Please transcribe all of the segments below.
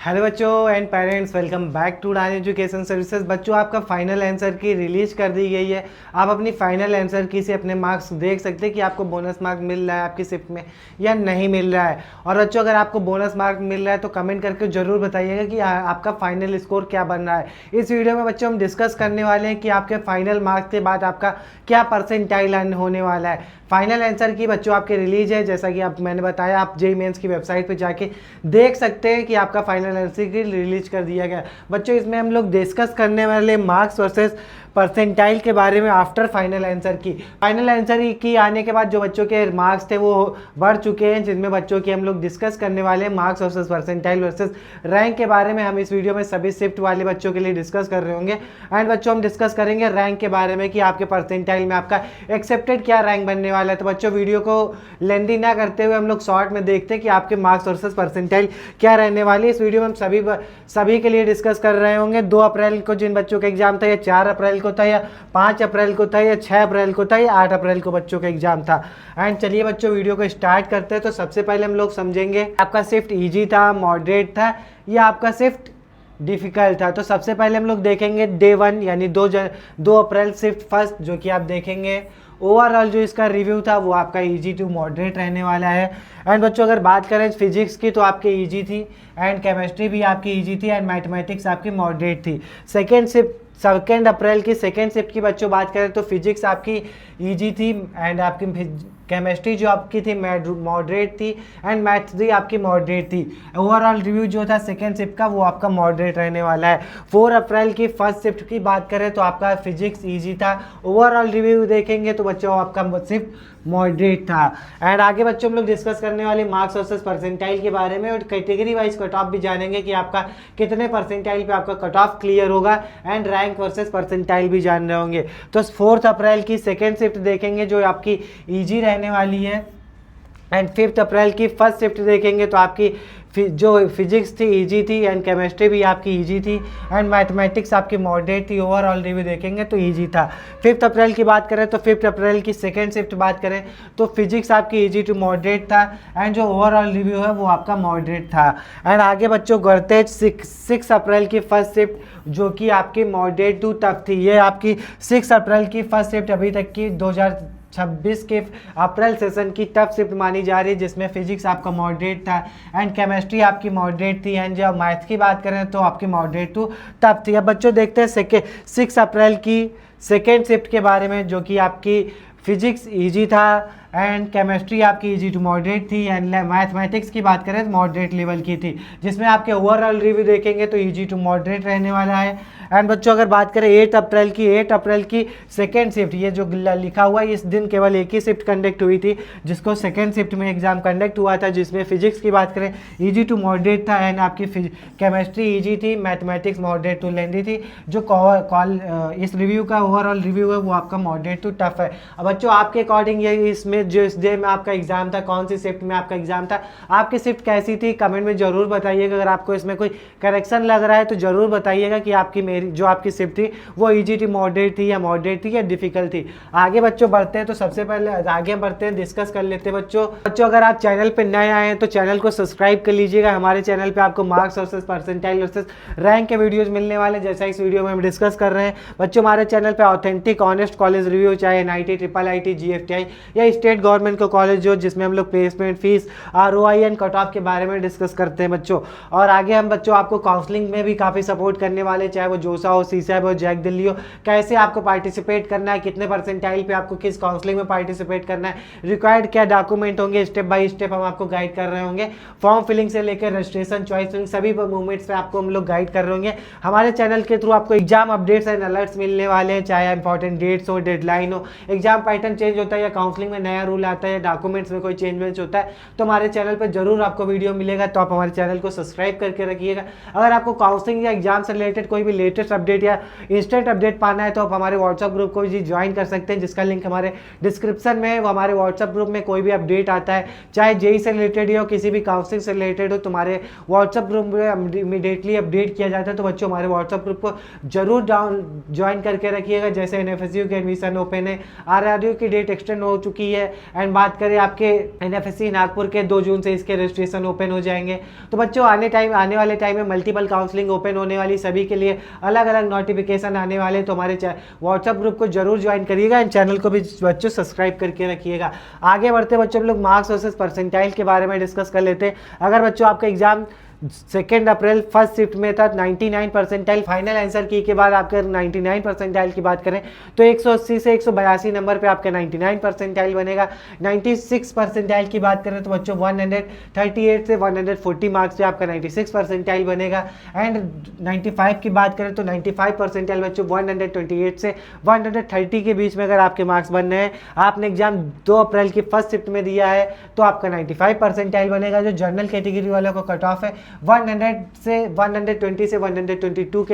Hello बच्चों and parents, welcome back to Udaan education services. बच्चों, आपका फाइनल आंसर की रिलीज कर दी गई है। आप अपनी फाइनल आंसर की से अपने मार्क्स देख सकते हैं कि आपको बोनस मार्क मिल रहा है आपकी शिफ्ट में या नहीं मिल रहा है। और बच्चों, अगर आपको बोनस मार्क मिल रहा है तो कमेंट करके ज़रूर बताइएगा कि आपका फाइनल स्कोर क्या बन रहा है। इस वीडियो में बच्चों हम डिस्कस करने वाले हैं कि आपके फाइनल मार्क्स के बाद आपका क्या परसेंटाइल अर्न होने वाला है। फाइनल आंसर की बच्चों आपके रिलीज है, जैसा कि आप मैंने बताया, आप जेईई मेंस की वेबसाइट पे जाके देख सकते हैं कि आपका फाइनल आंसर की रिलीज कर दिया गया। बच्चों, इसमें हम लोग डिस्कस करने वाले मार्क्स वर्सेस परसेंटाइल के बारे में आफ्टर फाइनल आंसर की। फाइनल आंसर की आने के बाद जो बच्चों के मार्क्स थे वो बढ़ चुके हैं, जिनमें बच्चों की हम लोग डिस्कस करने वाले हैं marks versus percentile versus rank के बारे में। हम इस वीडियो में सभी शिफ्ट वाले बच्चों के लिए डिस्कस कर रहे होंगे। एंड बच्चों, हम डिस्कस करेंगे रैंक के बारे में कि आपके परसेंटाइल में आपका एक्सेप्टेड क्या रैंक बनने वाला है। तो बच्चों, वीडियो को लेंदी ना करते हुए हम लोग शॉर्ट में देखते हैं कि आपके मार्क्स वर्सेस परसेंटाइल क्या रहने वाली है। इस वीडियो में हम सभी के लिए डिस्कस कर रहे होंगे। 2 अप्रैल को जिन बच्चों का एग्जाम था, या 4 अप्रैल को था, या 5 अप्रैल को था, या 6 अप्रैल को था, या 8 अप्रैल को बच्चों का एग्जाम था। एंड चलिए बच्चों, वीडियो को स्टार्ट करते हैं। तो सबसे पहले हम लोग समझेंगे आपका शिफ्ट इजी था, मॉडरेट था, या आपका शिफ्ट डिफिकल्ट था। तो सबसे पहले हम लोग देखेंगे डे 1 यानी 2 अप्रैल शिफ्ट फर्स्ट, जो कि आप देखेंगे ओवरऑल जो इसका रिव्यू था वो आपका इजी टू मॉडरेट रहने वाला है। एंड बच्चों, अगर बात करें फिजिक्स की तो आपकी इजी थी, एंड केमिस्ट्री भी आपकी इजी थी, एंड मैथमेटिक्स आपकी मॉडरेट थी। सेकेंड अप्रैल की सेकेंड शिफ्ट की बच्चों बात करें तो फिजिक्स आपकी इजी थी, एंड आपकी केमिस्ट्री जो आपकी थी मॉडरेट थी, एंड मैथ्स भी आपकी मॉडरेट थी। ओवरऑल रिव्यू जो था सेकेंड शिफ्ट का वो आपका मॉडरेट रहने वाला है। 4 अप्रैल की फर्स्ट शिफ्ट की बात करें तो आपका फिजिक्स इजी था। ओवरऑल रिव्यू देखेंगे तो बच्चों आपका शिफ्ट मॉडरेट था। एंड आगे बच्चों हम लोग डिस्कस करने वाले मार्क्स वर्सेस परसेंटाइल के बारे में, और कैटेगरी वाइज कट ऑफ भी जानेंगे कि आपका कितने परसेंटाइल पे आपका कट ऑफ क्लियर होगा, एंड रैंक वर्सेस परसेंटाइल भी जान रहे होंगे। तो 4 अप्रैल की सेकेंड शिफ्ट देखेंगे जो आपकी इजी रहने वाली है, एंड 5 अप्रैल की फर्स्ट शिफ्ट देखेंगे तो आपकी जो फिजिक्स थी इजी थी, एंड केमिस्ट्री भी आपकी इजी थी, एंड मैथमेटिक्स आपकी मॉडरेट थी। ओवरऑल रिव्यू देखेंगे तो इजी था। 5 अप्रैल की बात करें तो 5 अप्रैल की सेकेंड शिफ्ट बात करें तो फिजिक्स आपकी इजी टू मॉडरेट था, एंड जो ओवरऑल रिव्यू है वो आपका मॉडरेट था। एंड आगे बच्चों बढ़ते हैं 6 अप्रैल की फर्स्ट शिफ्ट जो कि आपकी मॉडरेट टू टफ थी। ये आपकी 6 अप्रैल की फर्स्ट शिफ्ट अभी तक की 2026 के अप्रैल सेशन की टफ शिफ्ट मानी जा रही है, जिसमें फिजिक्स आपका मॉडरेट था, एंड केमिस्ट्री आपकी मॉडरेट थी, एंड जब मैथ की बात करें तो आपकी मॉडरेट टू टफ थी। अब बच्चों देखते हैं 6 अप्रैल की सेकेंड शिफ्ट के बारे में, जो कि आपकी फिजिक्स इजी था, एंड केमिस्ट्री आपकी इजी टू मॉडरेट थी, एंड मैथमेटिक्स की बात करें तो मॉडरेट लेवल की थी, जिसमें आपके ओवरऑल रिव्यू देखेंगे तो इजी टू मॉडरेट रहने वाला है। एंड बच्चों, अगर बात करें 8 अप्रैल की सेकेंड शिफ्ट, ये जो लिखा हुआ है इस दिन केवल एक ही शिफ्ट कंडक्ट हुई थी, जिसको सेकेंड शिफ्ट में एग्जाम कंडक्ट हुआ था, जिसमें फिजिक्स की बात करें इजी टू मॉडरेट था, एंड आपकी केमिस्ट्री इजी थी, मैथमेटिक्स मॉडरेट टू लेंदी थी। जो इस रिव्यू का ओवरऑल रिव्यू है वो आपका मॉडरेट टू टफ है। अब बच्चों, आपके अकॉर्डिंग ये इसमें जो इस डे में आपका एग्जाम था, कौन सी शिफ्ट में आपका एग्जाम था, आपकी शिफ्ट कैसी थी, कमेंट में जरूर बताइएगा। अगर आपको इसमें कोई करेक्शन लग रहा है तो जरूर बताइएगा कि जो आपकी शिफ्ट थी वो इजी थी, मॉडरेट थी, या डिफिकल्ट थी। आगे बच्चों बढ़ते हैं, तो सबसे पहले आगे बढ़ते हैं, डिस्कस कर लेते हैं। बच्चों अगर आप चैनल पे नए आए हैं तो चैनल को सब्सक्राइब कर लीजिएगा। हमारे चैनल पे आपको marks versus percentile versus rank के वीडियोस मिलने वाले, जैसा इस वीडियो में हम डिस्कस कर रहे हैं। बच्चों, हमारे चैनल पे ऑथेंटिक ऑनेस्ट कॉलेज रिव्यू, चाहे NIT, IIIT, GFTI या स्टेट गवर्नमेंट का कॉलेज हो, जिसमें हम लोग placement fees, ROI and cut off के बारे में डिस्कस करते हैं बच्चों। और आगे हम बच्चों आपको काउंसलिंग में भी काफ़ी सपोर्ट करने वाले, चाहे वो जोसा हो, CSAB हो, जैक दिल्ली हो, कैसे आपको पार्टिसिपेट करना है, कितने परसेंटाइल पे आपको किस काउंसलिंग में पार्टिसिपेट करना है, रिक्वायर्ड क्या डॉक्यूमेंट होंगे, स्टेप बाय स्टेप हम आपको गाइड कर रहे होंगे। फॉर्म फिलिंग से लेकर रजिस्ट्रेशन, चॉइस फिलिंग, सभी मूवमेंट्स पे आपको हम लोग गाइड कर रहे होंगे। हमारे चैनल के थ्रू आपको एग्जाम अपडेट्स एंड अलर्ट्स मिलने वाले हैं, चाहे इंपॉर्टेंट डेट्स हो, डेडलाइन हो, एग्जाम पैटर्न चेंज होता है, या काउंसलिंग में नया रूल आता है, या डॉक्यूमेंट्स में कोई चेंजमेंट होता है, तो हमारे चैनल पर जरूर आपको वीडियो मिलेगा। तो आप हमारे चैनल को सब्सक्राइब करके रखिएगा। अगर आपको काउंसलिंग या एग्जाम से रिलेटेड कोई भी लेटेस्ट अपडेट या इंस्टेंट अपडेट पाना है तो आप हमारे व्हाट्सअप ग्रुप को भी ज्वाइन कर सकते हैं, जिसका लिंक हमारे डिस्क्रिप्शन में है। वो हमारे व्हाट्सअप ग्रुप में कोई भी अपडेट आता है, चाहे जेई से रिलेटेड हो, किसी भी काउंसलिंग से रिलेटेड हो, तुम्हारे व्हाट्सअप ग्रुप में इमीडिएटली अपडेट किया जाता है। तो बच्चों, हमारे व्हाट्सअप ग्रुप को जरूर ज्वाइन करके रखिएगा। जैसे NFSU की एडमिशन ओपन है, RRU की डेट एक्सटेंड हो चुकी है, है। एंड बात करें आपके एनएफएससी नागपुर के 2 जून से इसके रजिस्ट्रेशन ओपन हो जाएंगे। तो बच्चों आने वाले टाइम में मल्टीपल काउंसलिंग ओपन होने वाली, सभी के लिए अलग अलग नोटिफिकेशन आने वाले। तो हमारे व्हाट्सएप ग्रुप को जरूर ज्वाइन करिएगा एंड चैनल को भी बच्चों सब्सक्राइब करके रखिएगा। आगे बढ़ते बच्चों हम लोग मार्क्स वर्सेस परसेंटाइल के बारे में डिस्कस कर लेते हैं। अगर बच्चों आपका एग्जाम 2 अप्रैल फर्स्ट शिफ्ट में था 99 परसेंटाइल, फाइनल आंसर की के बाद आपके 99 परसेंटाइल की बात करें तो 180 से 182 नंबर पे आपका 99 परसेंटाइल बनेगा। 96 परसेंटाइल की बात करें तो बच्चों 138 से 140 मार्क्स पे आपका 96 परसेंटाइल बनेगा। एंड 95 की बात करें तो 95 परसेंटाइल बच्चों 128 से 130 के बीच में अगर आपके मार्क्स बनने हैं, आपने एग्जाम 2 अप्रैल की फर्स्ट शिफ्ट में दिया है तो आपका 95 परसेंटाइल बनेगा। जो जनरल कैटेगरी वालों को कट ऑफ है 100 से 120 से 122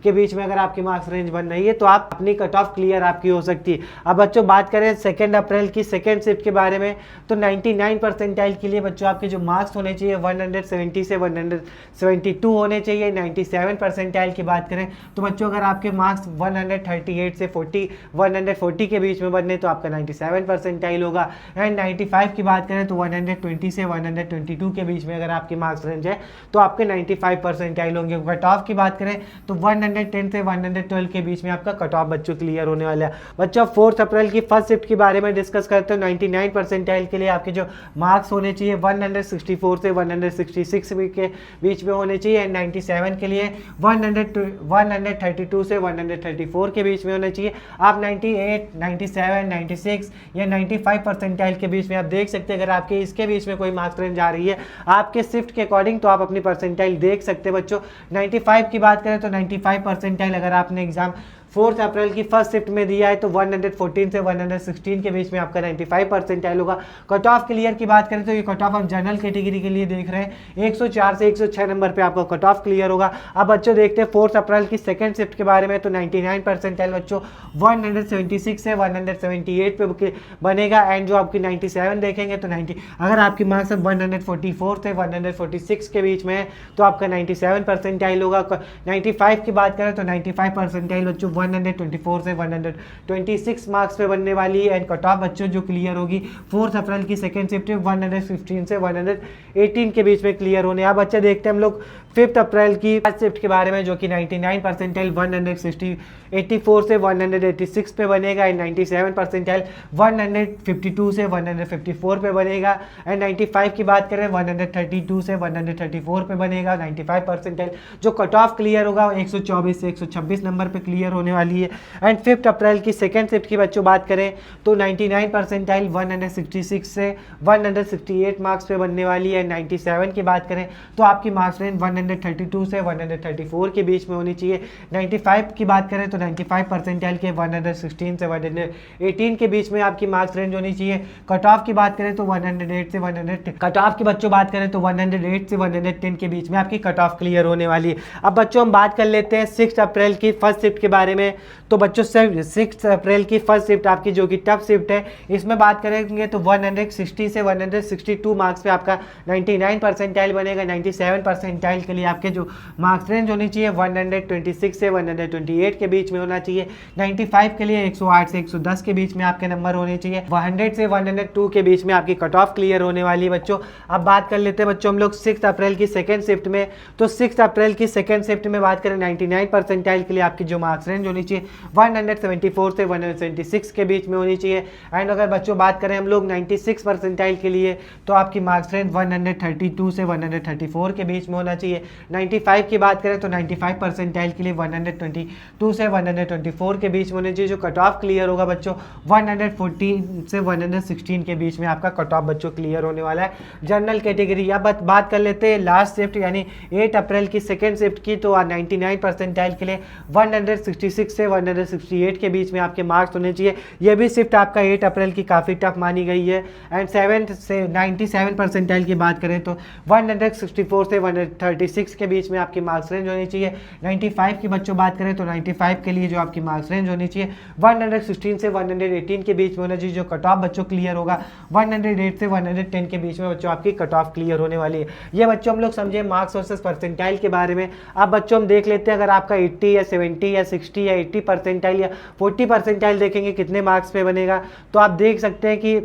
के बीच में अगर आपकी मार्क्स रेंज बन रही है तो आप अपनी कट ऑफ क्लियर आपकी हो सकती है। अब बच्चों बात करें 2 अप्रैल की सेकेंड शिफ्ट के बारे में तो 99 परसेंटाइल के लिए बच्चों आपके जो मार्क्स होने चाहिए 170 से 172 होने चाहिए। 97 परसेंटाइल की बात करें तो बच्चों अगर आपके मार्क्स 138 से 140 के बीच में बनने तो आपका 97 परसेंटाइल होगा। एंड 95 की बात करें तो 120 से 122 के बीच में अगर आपकी मार्क्स रेंज है तो आपके 95 परसेंटाइल होंगे। कट ऑफ की बात करें तो 110 से 112 के बीच में आपका कट ऑफ बच्चों क्लियर होने वाला है। बच्चों 4 अप्रैल की फर्स्ट शिफ्ट के बारे में डिस्कस करते हैं। 99 परसेंटाइल के लिए आपके जो मार्क्स होने चाहिए 164 से 166 के बीच में होने चाहिए। एंड 97 के लिए 132 से 134 के बीच में होने चाहिए। आप 98, 97, 96 या 95 परसेंटाइल के बीच में आप देख सकते हैं। अगर आपके इसके बीच में कोई मार्क्स रेंज आ रही है आपके शिफ्ट के अकॉर्डिंग तो आप अपनी परसेंटाइल देख सकते हैं। बच्चों 95 की बात करें तो 95 परसेंटाइल अगर आपने एग्जाम 4 अप्रैल की फर्स्ट शिफ्ट में दिया है तो 114 से 116 के बीच में आपका 95 परसेंटाइल होगा। कट ऑफ क्लियर की बात करें तो ये कट ऑफ हम जनरल कैटेगरी के लिए देख रहे हैं 104 से 106 नंबर पे आपका कट ऑफ क्लियर होगा। अब बच्चों देखते हैं 4 अप्रैल की सेकंड शिफ्ट के बारे में तो 99 परसेंटाइल बच्चों 176 से 178 पे बनेगा। एंड जो आपकी 97 देखेंगे तो 90 अगर आपकी मार्क्स 144 से 146 के बीच में है तो आपका 97 परसेंटाइल होगा। 95 की बात करें तो 95 परसेंटाइल बच्चों 124 से 126 मार्क्स पे बनने वाली है। एंड कट ऑफ बच्चों जो क्लियर होगी 4 अप्रैल की सेकंड शिफ्ट 115 से 118 के बीच में क्लियर होने। अब बच्चे देखते हैं हम लोग 5 अप्रैल की फर्स्ट शिफ्ट के बारे में जो कि 99 परसेंटाइल 184 से 186 पे बनेगा। एंड 97 परसेंटाइल 152 से 154 पे बनेगा। एंड 95 की बात करें 132 से 134 पे बनेगा। 95 परसेंटाइल जो कट ऑफ क्लियर होगा 124 से 126 नंबर पे क्लियर होने वाली है। एंड 5 अप्रैल की सेकेंड शिफ्ट की बच्चों बात करें तो 99 परसेंटाइल 166 से 168 मार्क्स पे बनने वाली है। 97 की बात करें तो आपकी मार्क्स रेंज 132 से 134 के बीच में होनी चाहिए। 95 की बात करें तो 95 परसेंटाइल के 116 से 118 के बीच में आपकी मार्क्स रेंज होनी चाहिए। कट ऑफ की बात करें तो 108 से 110 कट ऑफ की बच्चों बात करें तो 108 से 110 के बीच में आपकी कट ऑफ क्लियर होने वाली है। अब बच्चों हम बात कर लेते हैं 6 अप्रैल की फर्स्ट शिफ्ट के बारे में। तो बच्चों 6 अप्रैल की फर्स्ट शिफ्ट आपकी जो कि टफ शिफ्ट है इसमें बात करेंगे तो 160 से 162 मार्क्स पे आपका 99 परसेंटाइल बनेगा। 97 परसेंटाइल के लिए आपके जो मार्क्स रेंज होनी चाहिए 126 से 128 के बीच में होना चाहिए। 95 के लिए 108 से 110 के बीच में आपके नंबर होने चाहिए। 100 से 102 के बीच में आपकी कट ऑफ क्लियर होने वाली है बच्चों। अब बात कर लेते हैं बच्चों हम लोग 6 अप्रैल की सेकेंड शिफ्ट में। तो 6 अप्रैल की सेकेंड शिफ्ट में बात करें 99 परसेंटाइल के लिए आपकी जो मार्क्स रेंज होनी चाहिए 174 से 176 के बीच में होनी चाहिए। एंड अगर बच्चों बात करें हम लोग 96 परसेंटाइल के लिए तो आपकी मार्क्स रेंज 132 से 134 के बीच में होना चाहिए। 95 की बात करें तो 95 परसेंटाइल के लिए 122 से 124 के बीच में होनी चाहिए। जो कट ऑफ क्लियर होगा बच्चों 114 से 116 के बीच में आपका कट ऑफ बच्चों क्लियर होने वाला है जनरल कैटेगरी। अब बात कर लेते हैं लास्ट शिफ्ट यानी 8 अप्रैल की सेकेंड शिफ्ट की। तो 99 परसेंटाइल के लिए 166 से 168 के बीच में आपके मार्क्स होने चाहिए। यह भी शिफ्ट आपका 8 अप्रैल की काफ़ी टफ मानी गई है। एंड 7 से 97 परसेंटाइल की बात करें तो 164 से 136 के बीच में आपकी मार्क्स रेंज होनी चाहिए। 95 की बच्चों बात करें तो 95 के लिए जो आपकी मार्क्स रेंज होनी चाहिए 116 से 118 के बीच में होना चाहिए। जो कट ऑफ बच्चों क्लियर होगा 108 से 110 के बीच में बच्चों आपकी कट ऑफ क्लियर होने वाली है। ये बच्चों हम लोग समझे मार्क्स वर्सेस परसेंटाइल के बारे में। अब बच्चों हम देख लेते हैं अगर आपका 80 या 70 या 60 या 80 परसेंटाइल या 40 परसेंटाइल देखेंगे कितने मार्क्स पे बनेगा। तो आप देख सकते हैं कि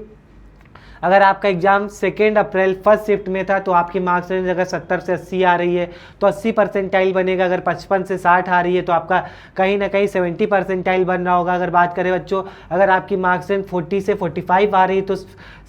अगर आपका एग्जाम 2 अप्रैल फर्स्ट शिफ्ट में था तो आपकी मार्क्स रेंज अगर 70 से 80 आ रही है तो 80 परसेंटाइल बनेगा। अगर 55 से 60 आ रही है तो आपका कहीं ना कहीं 70 परसेंटाइल बन रहा होगा। अगर बात करें बच्चों, अगर आपकी मार्क्स रेंज 40 से 45 आ रही है तो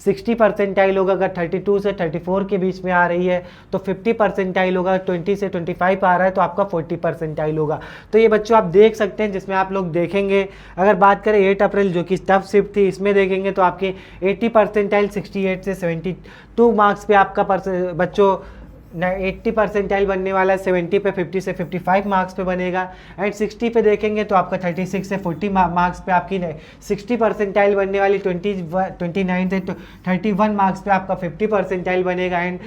60 परसेंटाइल होगा। अगर 32 से 34 के बीच में आ रही है तो 50 परसेंटाइल होगा। 20 से 25 आ रहा है तो आपका 40 परसेंटाइल होगा। तो ये बच्चों आप देख सकते हैं, जिसमें आप लोग देखेंगे, अगर बात करें 8 अप्रैल जो कि टफ शिफ्ट थी, इसमें देखेंगे तो आपके 80 परसेंटाइल 68 से 72 मार्क्स पे आपका बच्चों 80 परसेंटाइल बनने वाला है। 70 पे 50 से 55 मार्क्स पे बनेगा। एंड 60 पे देखेंगे तो आपका 36 से 40 मार्क्स पे आपकी 60 परसेंटाइल बनने वाली। 29 से 31 मार्क्स पे आपका 50 परसेंटाइल बनेगा। एंड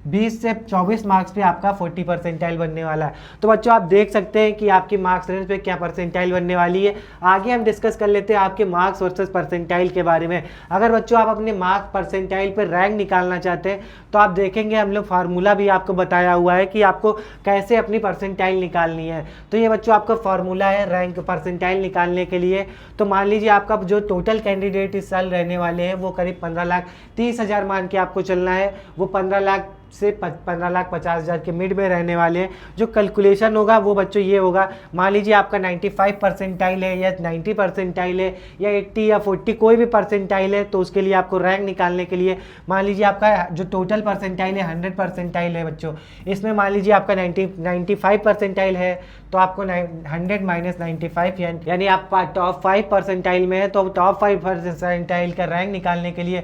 20 से 24 मार्क्स पे आपका 40 परसेंटाइल बनने वाला है। तो बच्चों आप देख सकते हैं कि आपकी मार्क्स रेंज पे क्या परसेंटाइल बनने वाली है। आगे हम डिस्कस कर लेते हैं आपके मार्क्स वर्सेस परसेंटाइल के बारे में। अगर बच्चों आप अपने मार्क्स परसेंटाइल पर रैंक निकालना चाहते हैं तो आप देखेंगे हम लोग फार्मूला भी आपको बताया हुआ है कि आपको कैसे अपनी परसेंटाइल निकालनी है। तो ये बच्चों आपका फार्मूला है रैंक परसेंटाइल निकालने के लिए। तो मान लीजिए आपका जो टोटल कैंडिडेट इस साल रहने वाले हैं वो करीब 15,30,000 मान के आपको चलना है। वो 15 लाख से 15,50,000 के मिड में रहने वाले हैं। जो कैलकुलेशन होगा वो बच्चों ये होगा, मान लीजिए आपका 95 परसेंटाइल है या 90 परसेंटाइल है या 80 या 40 कोई भी परसेंटाइल है, तो उसके लिए आपको रैंक निकालने के लिए मान लीजिए आपका जो टोटल परसेंटाइल है 100 परसेंटाइल है बच्चों, इसमें मान लीजिए आपका 95 परसेंटाइल है तो आपको 100 माइनस 95 यानी आप टॉप 5 परसेंटाइल में है। तो टॉप 5 परसेंटाइल का रैंक निकालने के लिए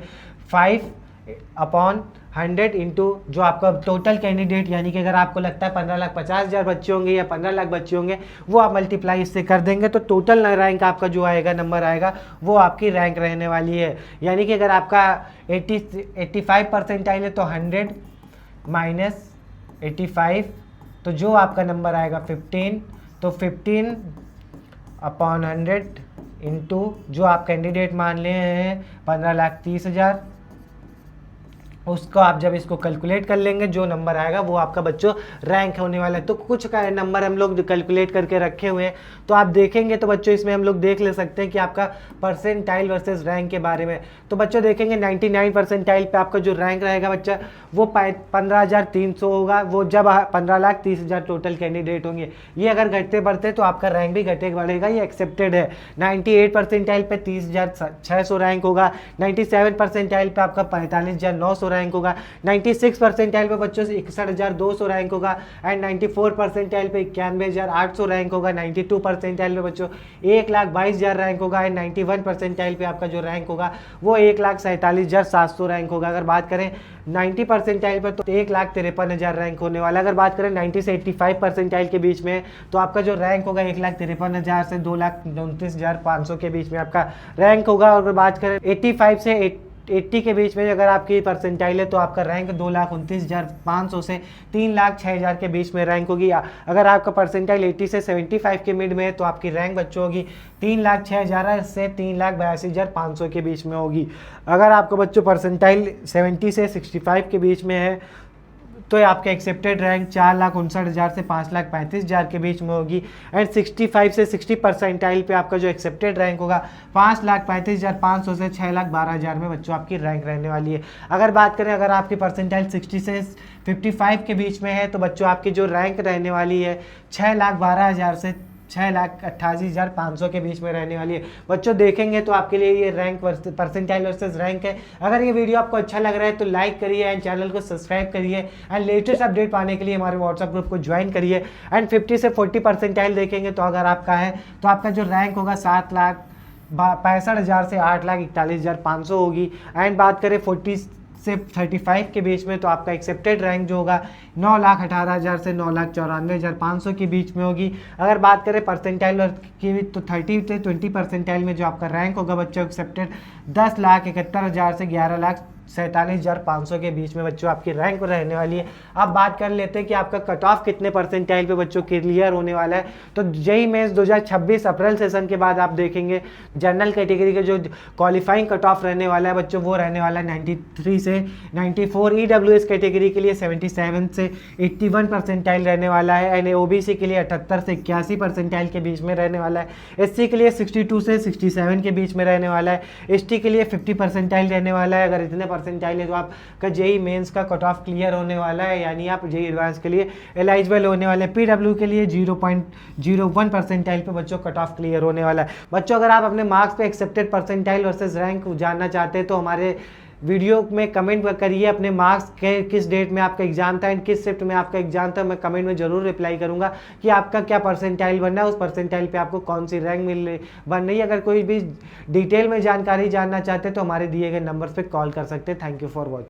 5/100 इंटू जो आपका टोटल कैंडिडेट, यानी कि अगर आपको लगता है 15,50,000 बच्चे होंगे या 15 लाख बच्चे होंगे, वो आप मल्टीप्लाई इससे कर देंगे तो टोटल रैंक आपका जो आएगा नंबर आएगा वो आपकी रैंक रहने वाली है। यानी कि अगर आपका 85 परसेंटाइल है तो 100 माइनस 85 तो जो आपका नंबर आएगा 15, तो 15/100 इंटू जो आप कैंडिडेट मान ले हैं 15,30,000, उसको आप जब इसको कैलकुलेट कर लेंगे जो नंबर आएगा वो आपका बच्चों रैंक होने वाला है। तो कुछ का नंबर हम लोग कैलकुलेट करके रखे हुए हैं, तो आप देखेंगे तो बच्चों इसमें हम लोग देख ले सकते हैं कि आपका परसेंटाइल वर्सेस रैंक के बारे में। तो बच्चों देखेंगे 99 परसेंटाइल पे आपका जो रैंक रहेगा बच्चा वो 15,300 होगा। वो जब 15,30,000 टोटल कैंडिडेट होंगे, ये अगर घटते बढ़ते तो आपका रैंक भी घटे बढ़ेगा, ये एक्सेप्टेड है। 98 परसेंटाइल पे 30,600 रैंक होगा। 97 परसेंटाइल पे आपका 45,900 रैंक होगा। 96 परसेंटाइल पे बच्चों से 61,200 रैंक होगा। एंड 94 परसेंटाइल पे 91,800 रैंक होगा। 92 परसेंटाइल पे बच्चों 1,22,000 रैंक होगा। एंड 91 परसेंटाइल पे आपका जो रैंक होगा वो 1,47,700 रैंक होगा। अगर बात करें 90 परसेंटाइल पर तो 1,53,000 रैंक होने वाला। अगर बात करें 90 से 85 परसेंटाइल के बीच में तो आपका जो रैंक होगा 1,53,000 से 2,29,500 के बीच में आपका रैंक होगा। और बात करें 85 से 80 के बीच में अगर आपकी परसेंटाइल है तो आपका रैंक 2,29,500 से 3,06,000 के बीच में रैंक होगी। अगर आपका परसेंटाइल 80 से 75 के मिड में है तो आपकी रैंक बच्चों होगी 3,06,000 से 3,82,500 के बीच में होगी। अगर आपका बच्चों परसेंटाइल 70 से 65 के बीच में है तो आपका एक्सेप्टेड रैंक 4,59,000 से 5,35,000 के बीच में होगी। एंड 65 से 60 परसेंटाइल पे आपका जो एक्सेप्टेड रैंक होगा 5,35,500 से 6,12,000 में बच्चों आपकी रैंक रहने वाली है। अगर बात करें अगर आपकी परसेंटाइल 60 से 55 के बीच में है तो बच्चों आपकी जो रैंक रहने वाली है 6,12,000 से 6,88,500 के बीच में रहने वाली है। बच्चों देखेंगे तो आपके लिए ये रैंक परसेंटाइल वर्सेस रैंक है। अगर ये वीडियो आपको अच्छा लग रहा है तो लाइक करिए एंड चैनल को सब्सक्राइब करिए एंड लेटेस्ट अपडेट पाने के लिए हमारे व्हाट्सएप ग्रुप को ज्वाइन करिए। एंड 50 से 40 परसेंटाइल देखेंगे तो अगर आपका है तो आपका जो रैंक होगा 7,65,000 से 8,41,500 होगी। एंड बात करें 40 से 35 के बीच में तो आपका एक्सेप्टेड रैंक जो होगा 9,18,000 से 9,94,500 के बीच में होगी। अगर बात करें परसेंटाइल की तो 30 से 20 परसेंटाइल में जो आपका रैंक होगा बच्चों एक्सेप्टेड 10,71,000 से 47,500 के बीच में बच्चों आपकी रैंक रहने वाली है। अब बात कर लेते हैं कि आपका कट ऑफ कितने परसेंटाइल पे बच्चों क्लियर होने वाला है। तो जेईई मेंस 2026 अप्रैल सेशन के बाद आप देखेंगे जनरल कैटेगरी के जो क्वालिफाइंग कट ऑफ रहने वाला है बच्चों वो रहने वाला है 93 से 94। ईडब्ल्यूएस कैटेगरी के लिए 77 से 81 परसेंटाइल रहने वाला है। एंड ओबीसी के लिए 78 से 81 परसेंटाइल के बीच में रहने वाला है। एससी के लिए 62 से 67 के बीच में रहने वाला है। एसटी के लिए 50 परसेंटाइल रहने वाला है। अगर इतने परसेंटाइल है तो आपका जेईई मेंस का कट ऑफ क्लियर होने वाला है, यानी आप जेईई एडवांस के लिए एलिजिबल होने वाले हैं। पीडब्ल्यू के लिए 0.01 परसेंटाइल पे बच्चों कट ऑफ क्लियर होने वाला है। बच्चों अगर आप अपने मार्क्स पे एक्सेप्टेड परसेंटाइल वर्सेस रैंक जानना चाहते हैं तो हमारे वीडियो में कमेंट करिए अपने मार्क्स के किस डेट में आपका एग्जाम था एंड किस शिफ्ट में आपका एग्जाम था। मैं कमेंट में जरूर रिप्लाई करूंगा कि आपका क्या परसेंटाइल बनना है, उस परसेंटाइल पे आपको कौन सी रैंक बन रही है। अगर कोई भी डिटेल में जानकारी जानना चाहते हैं तो हमारे दिए गए नंबर पे कॉल कर सकते हैं। Thank you for watching.